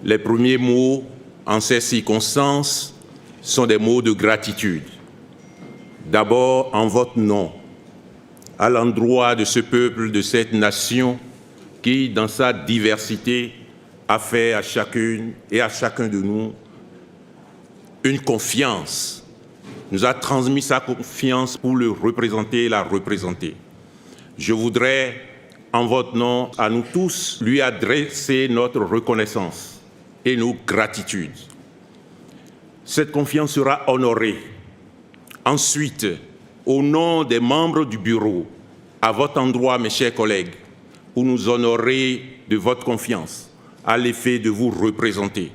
Les premiers mots en ces circonstances sont des mots de gratitude. D'abord, en votre nom, à l'endroit de ce peuple, de cette nation qui, dans sa diversité, a fait à chacune et à chacun de nous une confiance, nous a transmis sa confiance pour le représenter et la représenter. Je voudrais, en votre nom, à nous tous, lui adresser notre reconnaissance et nos gratitudes. Cette confiance sera honorée. Ensuite, au nom des membres du bureau, à votre endroit, mes chers collègues, pour nous honorer de votre confiance, à l'effet de vous représenter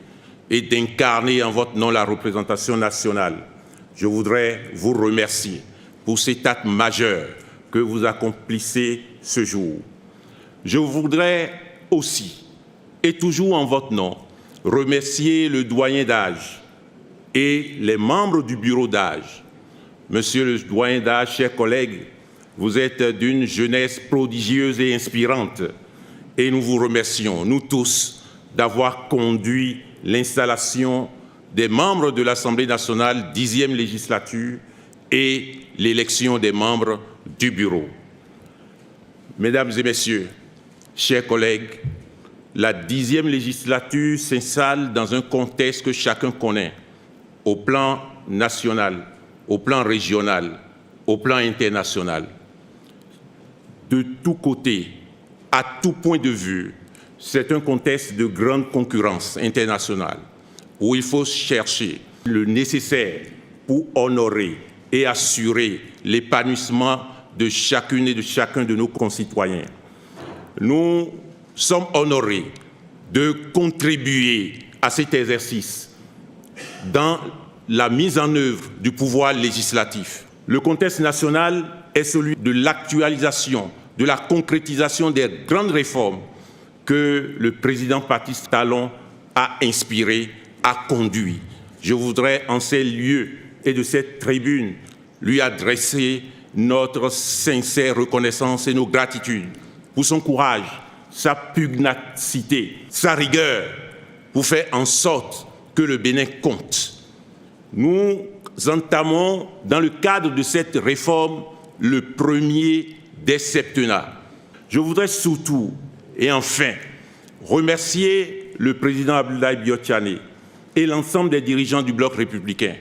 et d'incarner en votre nom la représentation nationale, je voudrais vous remercier pour cet acte majeur que vous accomplissez ce jour. Je voudrais aussi, et toujours en votre nom, remercier le doyen d'âge et les membres du bureau d'âge. Monsieur le doyen d'âge, chers collègues, vous êtes d'une jeunesse prodigieuse et inspirante et nous vous remercions, nous tous, d'avoir conduit l'installation des membres de l'Assemblée nationale 10e législature et l'élection des membres du bureau. Mesdames et messieurs, chers collègues, la 10e législature s'installe dans un contexte que chacun connaît, au plan national, au plan régional, au plan international. De tous côtés, à tout point de vue, c'est un contexte de grande concurrence internationale où il faut chercher le nécessaire pour honorer et assurer l'épanouissement de chacune et de chacun de nos concitoyens. Nous sommes honorés de contribuer à cet exercice dans la mise en œuvre du pouvoir législatif. Le contexte national est celui de l'actualisation, de la concrétisation des grandes réformes que le président Patrice Talon a inspiré, a conduit. Je voudrais, en ces lieux et de cette tribune, lui adresser notre sincère reconnaissance et nos gratitudes pour son courage, sa pugnacité, sa rigueur, pour faire en sorte que le Bénin compte. Nous entamons, dans le cadre de cette réforme, le premier des septennats. Je voudrais surtout, et enfin, remercier le président Abdoulaye Biotchane et l'ensemble des dirigeants du bloc républicain,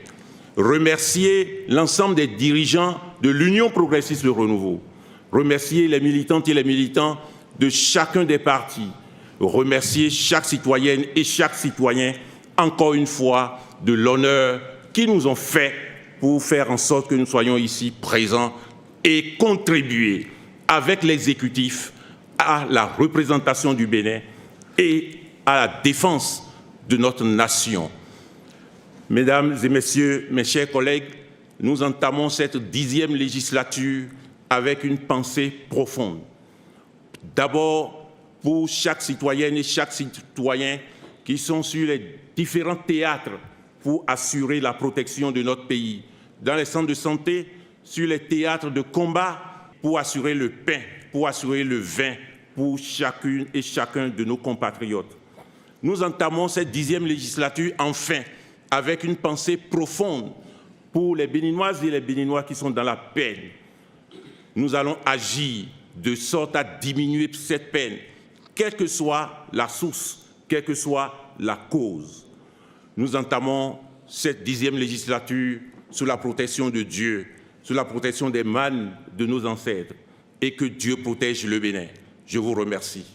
remercier l'ensemble des dirigeants de l'Union progressiste Le Renouveau, remercier les militantes et les militants de chacun des partis, remercier chaque citoyenne et chaque citoyen, encore une fois, de l'honneur qu'ils nous ont fait pour faire en sorte que nous soyons ici présents et contribuer avec l'exécutif à la représentation du Bénin et à la défense de notre nation. Mesdames et messieurs, mes chers collègues, nous entamons cette 10e législature avec une pensée profonde. D'abord, pour chaque citoyenne et chaque citoyen qui sont sur les différents théâtres pour assurer la protection de notre pays, dans les centres de santé, sur les théâtres de combat, pour assurer le pain, pour assurer le vin, pour chacune et chacun de nos compatriotes. Nous entamons cette 10e législature, enfin, avec une pensée profonde pour les Béninoises et les Béninois qui sont dans la peine. Nous allons agir de sorte à diminuer cette peine, quelle que soit la source, quelle que soit la cause. Nous entamons cette 10e législature sous la protection de Dieu, sous la protection des mânes de nos ancêtres, et que Dieu protège le Bénin. Je vous remercie.